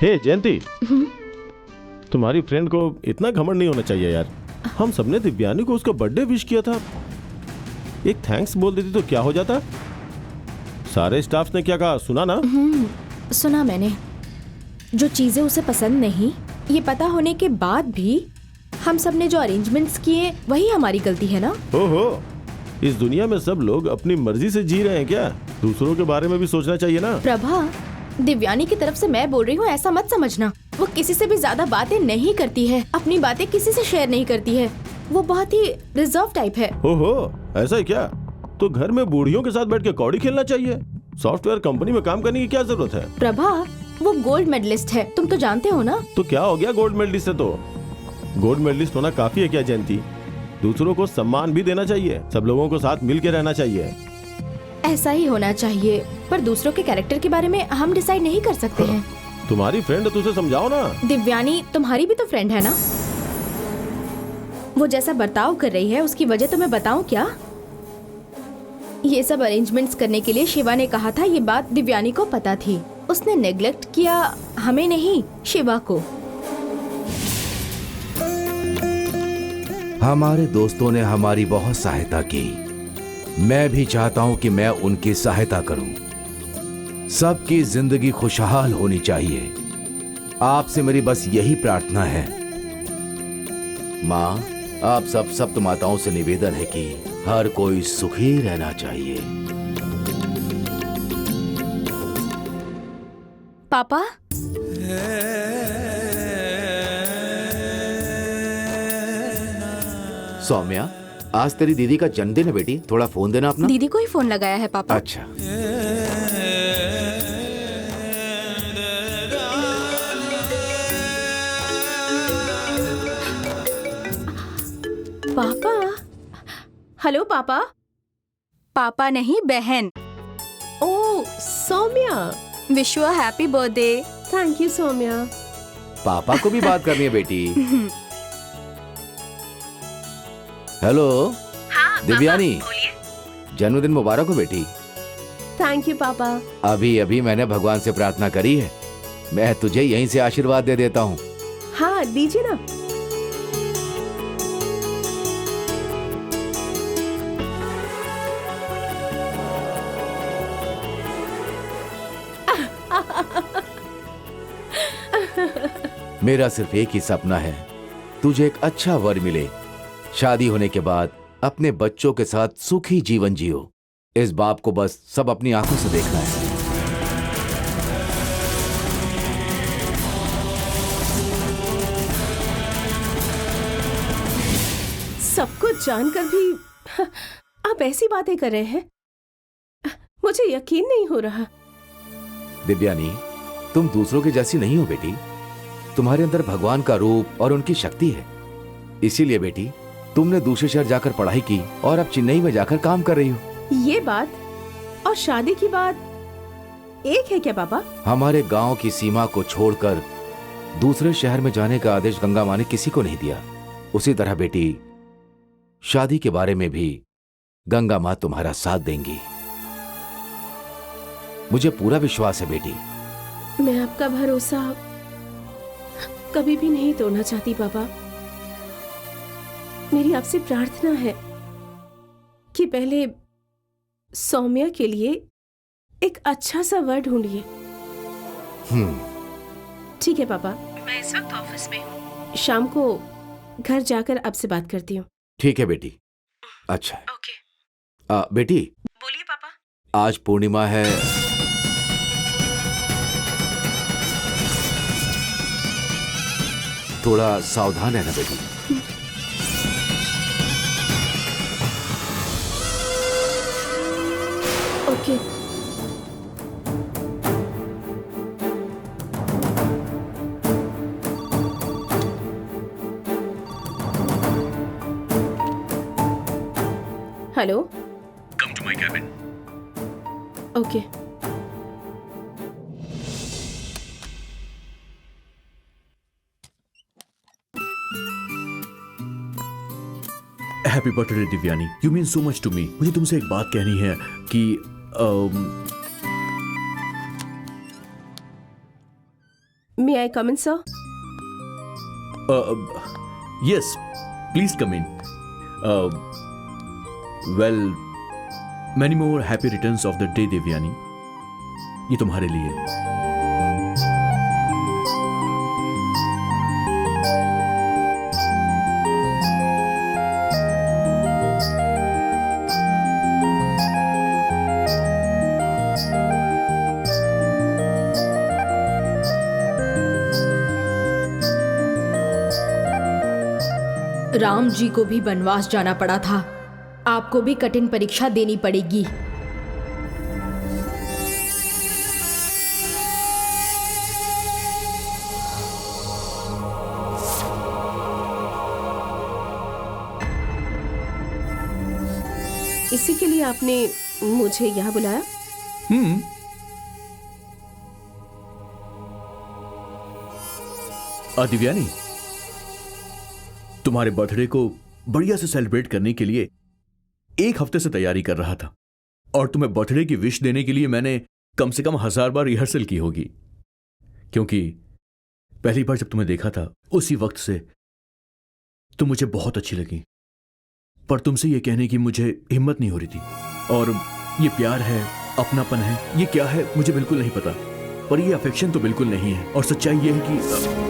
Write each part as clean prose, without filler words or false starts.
हे जयंती, तुम्हारी फ्रेंड को इतना घमंड नहीं होना चाहिए यार। हम सबने दिव्यानी को उसका बर्थडे विश किया था, एक थैंक्स बोल देती तो क्या हो जाता। सारे स्टाफ ने क्या कहा सुना ना? सुना मैंने। जो चीजें उसे पसंद नहीं, ये पता होने के बाद भी हम सब ने जो अरेंजमेंट्स किए वही हमारी गलती है ना? ओहो, इस दुनिया में सब लोग अपनी मर्जी से जी रहे हैं क्या? दूसरों के बारे में भी सोचना चाहिए ना। प्रभा, दिव्यानी की तरफ से मैं बोल रही हूँ, ऐसा मत समझना। वो किसी से भी ज्यादा बातें नहीं करती है, अपनी बातें किसी से शेयर नहीं करती है। वो बहुत ही रिजर्व टाइप है। ओहो, ऐसा है क्या? तो घर में बूढ़ियों के साथ बैठ के कौड़ी खेलना चाहिए। सॉफ्टवेयर कंपनी में काम करने की क्या जरूरत है? प्रभा, वो गोल्ड मेडलिस्ट है, तुम तो जानते हो ना। तो क्या हो गया गोल्ड मेडलिस्ट से? तो गोल्ड मेडलिस्ट होना काफी है क्या जयंती? दूसरों को सम्मान भी देना चाहिए, सब लोगों को साथ मिल के रहना चाहिए। ऐसा ही होना चाहिए, पर दूसरों के कैरेक्टर के बारे में हम डिसाइड नहीं कर सकते हैं। तुम्हारी फ्रेंड है, तुझे समझाओ ना। दिव्यानी तुम्हारी भी तो फ्रेंड है ना? वो जैसा बर्ताव कर रही है उसकी वजह तो मैं बताऊं क्या? ये सब अरेंजमेंट्स करने के लिए शिवा ने कहा था, ये बात दिव्यानी को पता थी। उसने नेग्लेक्ट किया, हमें नहीं शिवा को। हमारे दोस्तों ने हमारी बहुत सहायता की, मैं भी चाहता हूं कि मैं उनकी सहायता करूं। सबकी जिंदगी खुशहाल होनी चाहिए। आपसे मेरी बस यही प्रार्थना है। माँ, आप सब सप्त माताओं से निवेदन है कि हर कोई सुखी रहना चाहिए। पापा, सौम्या, आज तेरी दीदी का जन्मदिन है बेटी, थोड़ा फोन देना अपना। दीदी को ही फोन लगाया है पापा। अच्छा। पापा, हेलो पापा। पापा नहीं, बहन। Oh Saumya, wish you a happy birthday. Thank you Saumya. पापा को भी बात करनी है बेटी। हेलो। हाँ, दिव्यानी, बोलिए। जन्मदिन मुबारक हो बेटी। थैंक यू पापा। अभी अभी मैंने भगवान से प्रार्थना करी है, मैं तुझे यहीं से आशीर्वाद दे देता हूँ। हाँ दीजिए ना। मेरा सिर्फ एक ही सपना है, तुझे एक अच्छा वर मिले, शादी होने के बाद अपने बच्चों के साथ सुखी जीवन जियो। इस बाप को बस सब अपनी आंखों से देखना है। सब कुछ जानकर भी आप ऐसी बातें कर रहे हैं, मुझे यकीन नहीं हो रहा। दिव्यानी, तुम दूसरों की जैसी नहीं हो बेटी, तुम्हारे अंदर भगवान का रूप और उनकी शक्ति है। इसीलिए बेटी, तुमने दूसरे शहर जाकर पढ़ाई की और अब चेन्नई में जाकर काम कर रही हो। ये बात और शादी की बात एक है क्या पापा? हमारे गांव की सीमा को छोड़कर दूसरे शहर में जाने का आदेश गंगा माँ ने किसी को नहीं दिया। उसी तरह बेटी, शादी के बारे में भी गंगा माँ तुम्हारा साथ देंगी, मुझे पूरा विश्वास है बेटी। मैं आपका भरोसा कभी भी नहीं तोड़ना चाहती पापा। मेरी आपसे प्रार्थना है कि पहले सौम्या के लिए एक अच्छा सा वर ढूंढिए। ठीक है पापा, मैं इस वक्त ऑफिस में हूँ, शाम को घर जाकर आपसे बात करती हूँ। ठीक है बेटी। अच्छा। ओके। बेटी, बोलिए पापा। आज पूर्णिमा है, थोड़ा सावधान रहना बेटी। Okay. Hello. Come to my cabin. Okay. Happy birthday Divyani, you mean so much to me. मुझे तुमसे एक बात कहनी है कि may I come in sir? Yes, please come in. Well, many more happy returns of the day Devyani. ये तुम्हारे लिए. राम जी को भी वनवास जाना पड़ा था, आपको भी कठिन परीक्षा देनी पड़ेगी. इसी के लिए आपने मुझे यहाँ बुलाया? दिव्यानी, तुम्हारे बर्थडे को बढ़िया से सेलिब्रेट करने के लिए एक हफ्ते से तैयारी कर रहा था, और तुम्हें बर्थडे की विश देने के लिए मैंने कम से कम 1000 बार रिहर्सल की होगी, क्योंकि पहली बार जब तुम्हें देखा था उसी वक्त से तुम मुझे बहुत अच्छी लगी. पर तुमसे यह कहने की मुझे हिम्मत नहीं हो रही थी. और ये प्यार है, अपनापन है, ये क्या है मुझे बिल्कुल नहीं पता, पर ये अफेक्शन तो बिल्कुल नहीं है. और सच्चाई यह है कि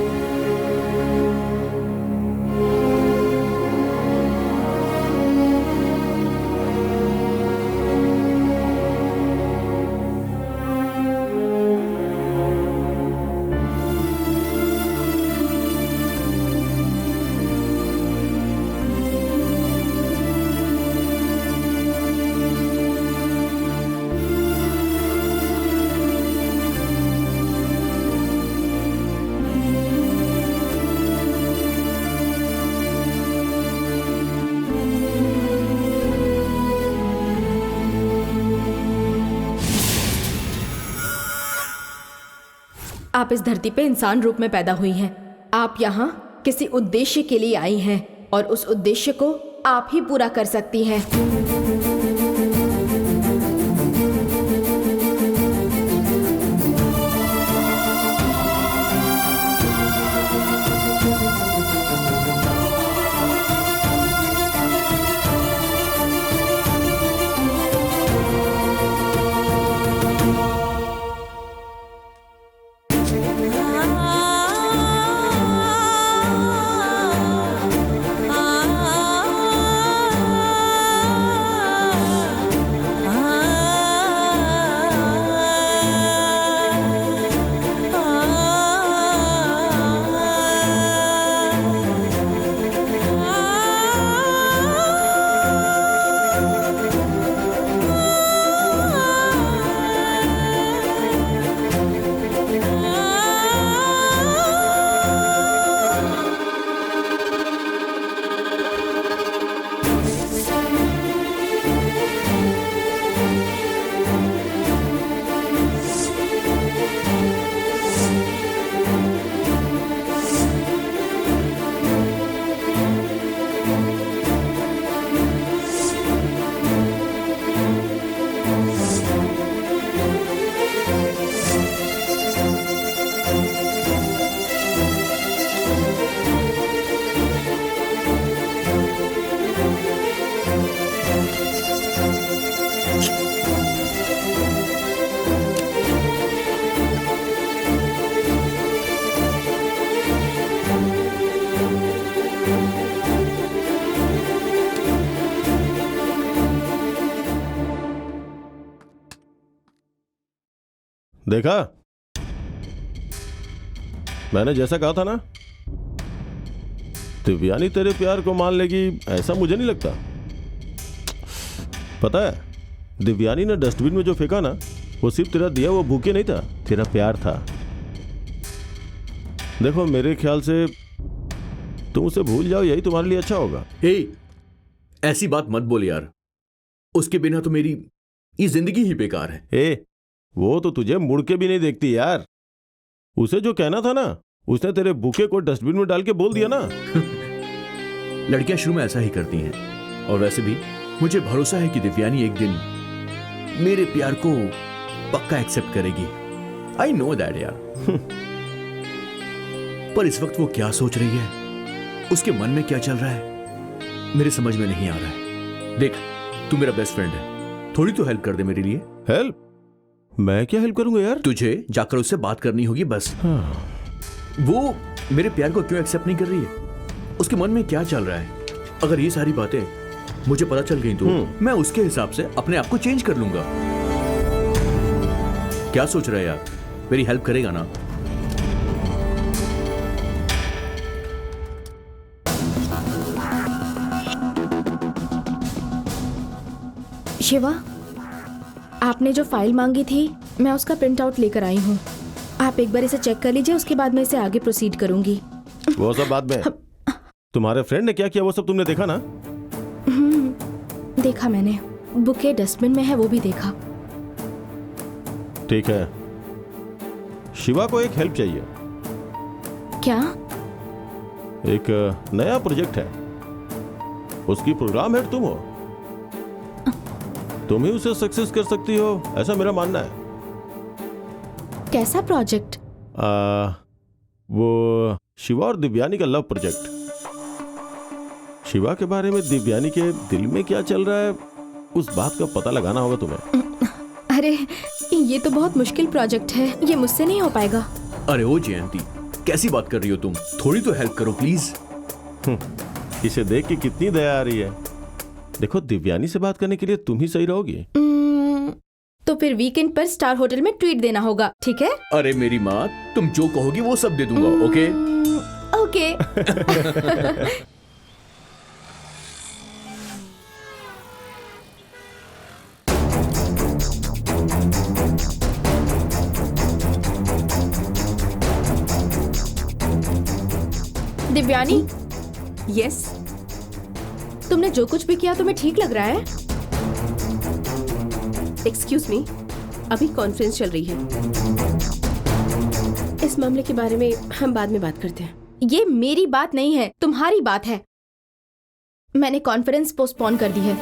आप इस धरती पे इंसान रूप में पैदा हुई हैं. आप यहाँ किसी उद्देश्य के लिए आई हैं, और उस उद्देश्य को आप ही पूरा कर सकती हैं. देखा, मैंने जैसा कहा था ना, दिव्यानी तेरे प्यार को मान लेगी ऐसा मुझे नहीं लगता. पता है, दिव्यानी ने डस्टबिन में जो फेंका ना, वो सिर्फ तेरा दिया वो बुके नहीं था, तेरा प्यार था. देखो, मेरे ख्याल से तुम उसे भूल जाओ, यही तुम्हारे लिए अच्छा होगा. हे, ऐसी बात मत बोल यार. उसके बिना तो मेरी ये जिंदगी ही बेकार है. ए, वो तो तुझे मुड़ के भी नहीं देखती यार. उसे जो कहना था ना, उसने तेरे बुके को डस्टबिन में डाल के बोल दिया ना. लड़कियां शुरू में ऐसा ही करती हैं, और वैसे भी मुझे भरोसा है कि दिव्यानी एक दिन मेरे प्यार को पक्का एक्सेप्ट करेगी. आई नो दैट यार. पर इस वक्त वो क्या सोच रही है, उसके मन में क्या चल रहा है, मेरे समझ में नहीं आ रहा है। देख, तू मेरा बेस्ट फ्रेंड है, थोड़ी तो हेल्प कर दे मेरे लिए। हेल्प? मैं क्या हेल्प करूंगा यार? तुझे जाकर उससे बात करनी होगी बस। हाँ। वो मेरे प्यार को क्यों एक्सेप्ट नहीं कर रही है, उसके मन में क्या चल रहा है? अगर ये सारी बातें मुझे पता चल गई तो मैं उसके हिसाब से अपने आप को चेंज कर लूंगा। क्या सोच रहा है यार, मेरी हेल्प करेगा ना? शिवा, आपने जो फाइल मांगी थी मैं उसका प्रिंट आउट लेकर आई हूँ। आप एक बार इसे चेक कर लीजिए, उसके बाद मैं इसे आगे प्रोसीड करूंगी। वो सब बाद में। तुम्हारे फ्रेंड ने क्या किया वो सब तुमने देखा ना? देखा मैंने, बुके डस्टबिन में है वो भी देखा। ठीक है, शिवा को एक हेल्प चाहिए। क्या? एक नया प्रोजेक्ट है, उसकी प्रोग्राम हेड तुम हो, तुम ही उसे सक्सेस कर सकती हो, ऐसा मेरा मानना है। कैसा प्रोजेक्ट? वो शिवा और दिव्यानी का लव प्रोजेक्ट। शिवा के बारे में दिव्यानी के दिल में क्या चल रहा है, उस बात का पता लगाना होगा तुम्हें। अरे ये तो बहुत मुश्किल प्रोजेक्ट है, ये मुझसे नहीं हो पाएगा। अरे ओ जयंती, कैसी बात कर रही हो तुम? थोड़ी तो हेल्प करो प्लीज। इसे देख के कितनी दया आ रही है। देखो, दिव्यानी से बात करने के लिए तुम ही सही रहोगी। तो फिर वीकेंड पर स्टार होटल में ट्वीट देना होगा, ठीक है? अरे मेरी माँ, तुम जो कहोगी वो सब दे दूंगा। Okay okay. दिव्यानी, यस, तुमने जो कुछ भी किया तुम्हें ठीक लग रहा है? एक्सक्यूज मी, अभी कॉन्फ्रेंस चल रही है, इस मामले के बारे में हम बाद में बात करते हैं। ये मेरी बात नहीं है, तुम्हारी बात है। मैंने कॉन्फ्रेंस पोस्टपोन कर दी है।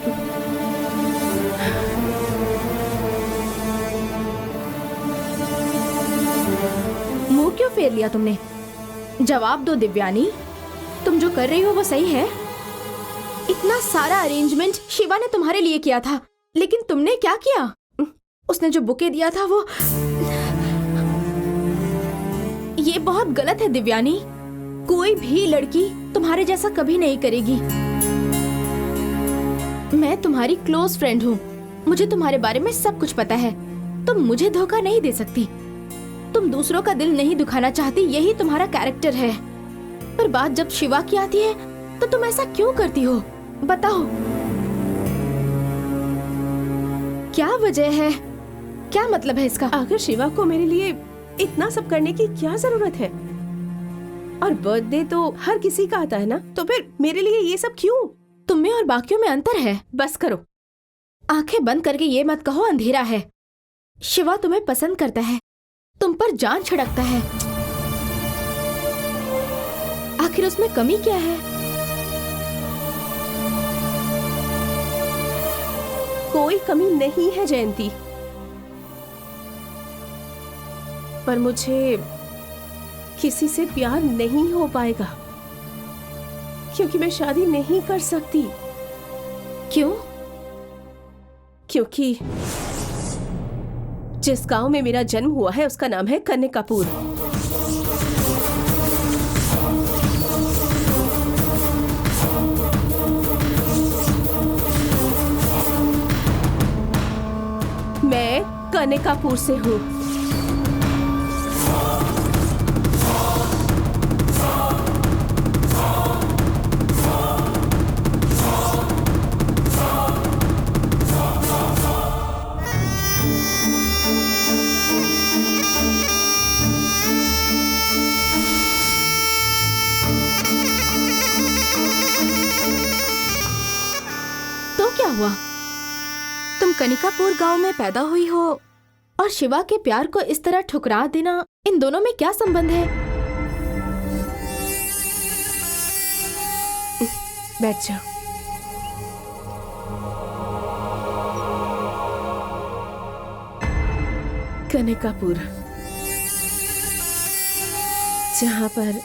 मुंह क्यों फेर लिया तुमने? जवाब दो दिव्यानी, तुम जो कर रही हो वो सही है? इतना सारा अरेंजमेंट शिवा ने तुम्हारे लिए किया था, लेकिन तुमने क्या किया? उसने जो बुके दिया था वो, ये बहुत गलत है दिव्यानी। कोई भी लड़की तुम्हारे जैसा कभी नहीं करेगी। मैं तुम्हारी क्लोज फ्रेंड हूँ, मुझे तुम्हारे बारे में सब कुछ पता है। तुम मुझे धोखा नहीं दे सकती। तुम दूसरों का दिल नहीं दुखाना चाहती, यही तुम्हारा कैरेक्टर है। पर बात जब शिवा की आती है तो तुम ऐसा क्यों करती हो? बताओ, क्या वजह है? क्या मतलब है इसका? आखिर शिवा को मेरे लिए इतना सब करने की क्या जरूरत है? और बर्थडे तो हर किसी का आता है ना, तो फिर मेरे लिए ये सब क्यों? तुम में और बाकियों में अंतर है। बस करो, आंखें बंद करके ये मत कहो अंधेरा है। शिवा तुम्हें पसंद करता है, तुम पर जान छिड़कता है। आखिर उसमें कमी क्या है? कोई कमी नहीं है जयंती, पर मुझे किसी से प्यार नहीं हो पाएगा क्योंकि मैं शादी नहीं कर सकती। क्यों? क्योंकि जिस गांव में मेरा जन्म हुआ है उसका नाम है कन्निकापुर। मैं कन्निकापुर से हूँ। तो क्या हुआ? तुम कनिकापुर गांव में पैदा हुई हो और शिवा के प्यार को इस तरह ठुकरा देना, इन दोनों में क्या संबंध है? बैठ जाओ। कनिकापुर, जहाँ पर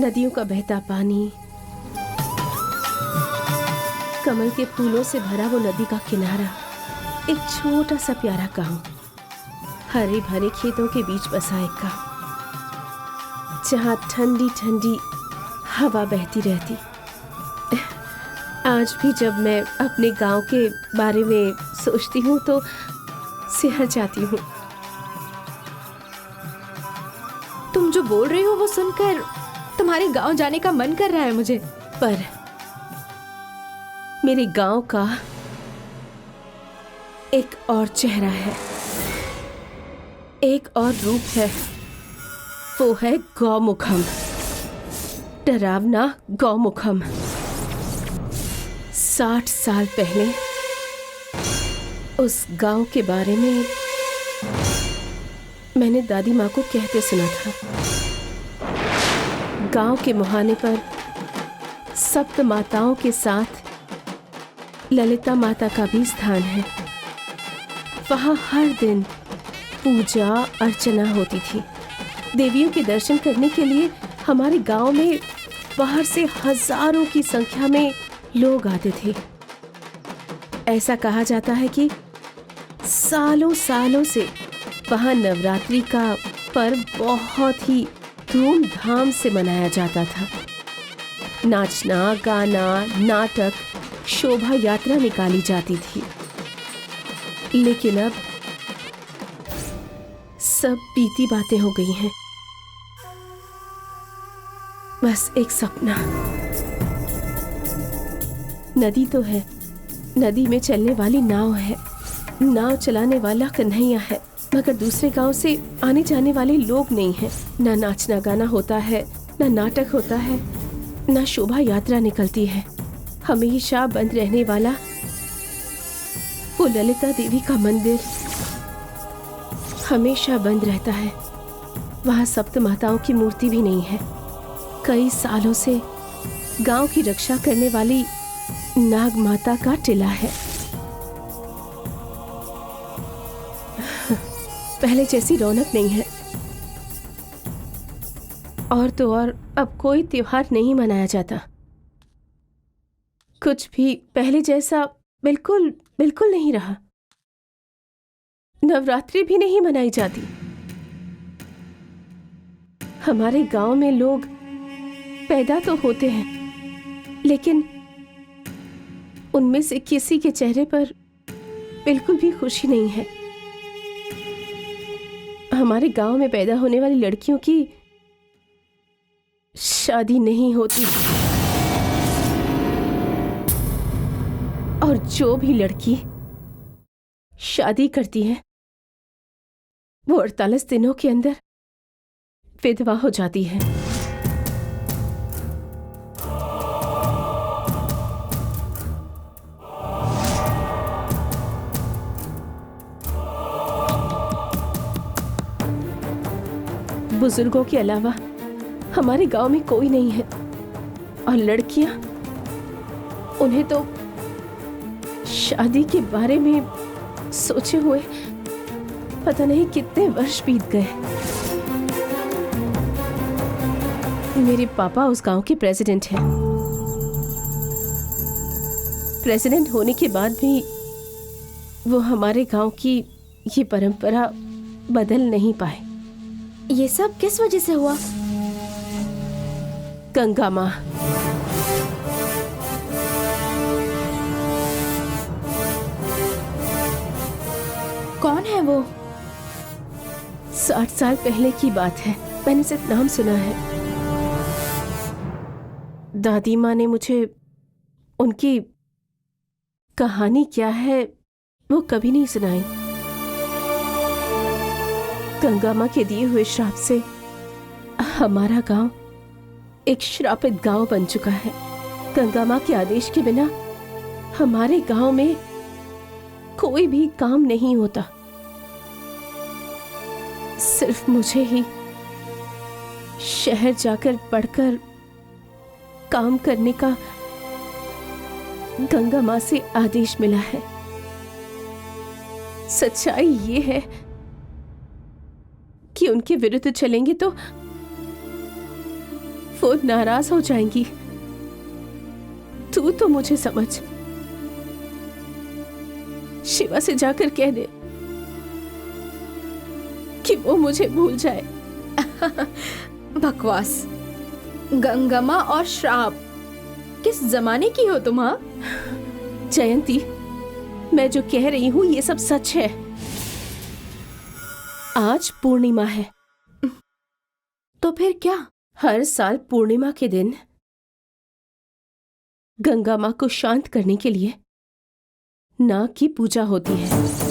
नदियों का बहता पानी, कमल के फूलों से भरा वो नदी का किनारा, एक छोटा सा प्यारा गांव, हरे भरे खेतों के बीच बसा एक गांव, जहां ठंडी ठंडी हवा बहती रहती। आज भी जब मैं अपने गांव के बारे में सोचती हूँ तो सिहर जाती हूँ। तुम जो बोल रही हो वो सुनकर तुम्हारे गांव जाने का मन कर रहा है मुझे। पर मेरे गांव का एक और चेहरा है, एक और रूप है। वो है गौमुखम, डरावना गौमुखम। 60 साल पहले उस गांव के बारे में मैंने दादी माँ को कहते सुना था। गांव के मुहाने पर सप्त माताओं के साथ ललिता माता का भी स्थान है। वहां हर दिन पूजा अर्चना होती थी। देवियों के दर्शन करने के लिए हमारे गांव में बाहर से हजारों की संख्या में लोग आते थे। ऐसा कहा जाता है कि सालों सालों से वहां नवरात्रि का पर्व बहुत ही धूमधाम से मनाया जाता था। नाचना, गाना, नाटक, शोभा यात्रा निकाली जाती थी। लेकिन अब सब बीती बातें हो गई हैं। बस एक सपना। नदी तो है, नदी में चलने वाली नाव है, नाव चलाने वाला कन्हैया है, मगर दूसरे गांव से आने जाने वाले लोग नहीं हैं। ना नाचना गाना होता है, ना नाटक होता है, ना शोभा यात्रा निकलती है। हमेशा बंद रहने वाला वो ललिता देवी का मंदिर हमेशा बंद रहता है। वहां सप्त माताओं की मूर्ति भी नहीं है। कई सालों से गांव की रक्षा करने वाली नाग माता का टिला है। पहले जैसी रौनक नहीं है। और तो और अब कोई त्योहार नहीं मनाया जाता। कुछ भी पहले जैसा बिल्कुल बिल्कुल नहीं रहा। नवरात्रि भी नहीं मनाई जाती। हमारे गांव में लोग पैदा तो होते हैं, लेकिन उनमें से किसी के चेहरे पर बिल्कुल भी खुशी नहीं है। हमारे गांव में पैदा होने वाली लड़कियों की शादी नहीं होती, और जो भी लड़की शादी करती है वो 48 दिनों के अंदर विधवा हो जाती है। बुजुर्गों के अलावा हमारे गांव में कोई नहीं है, और लड़कियां, उन्हें तो शादी के बारे में सोचे हुए पता नहीं कितने वर्ष बीत गए। मेरे पापा उस गांव के प्रेसिडेंट हैं। प्रेसिडेंट होने के बाद भी वो हमारे गांव की ये परंपरा बदल नहीं पाए। ये सब किस वजह से हुआ? गंगा माँ। कौन है वो? 60 साल पहले की बात है। मैंने सिर्फ नाम सुना है। दादी माँ ने मुझे उनकी कहानी क्या है वो कभी नहीं सुनाई। गंगा माँ के दिए हुए श्राप से हमारा गांव एक श्रापित गांव बन चुका है। गंगा माँ के आदेश के बिना हमारे गांव में कोई भी काम नहीं होता। सिर्फ मुझे ही शहर जाकर पढ़कर काम करने का गंगा माँ से आदेश मिला है। सच्चाई ये है कि उनके विरुद्ध चलेंगे तो वो नाराज हो जाएंगी। तू तो मुझे समझ, शिवा से जाकर कह दे कि वो मुझे भूल जाए। बकवास। गंगम्मा और श्राप, किस जमाने की हो तुम? हाँ, जयंती, मैं जो कह रही हूँ ये सब सच है। आज पूर्णिमा है। तो फिर क्या? हर साल पूर्णिमा के दिन गंगा माँ को शांत करने के लिए नाग की पूजा होती है।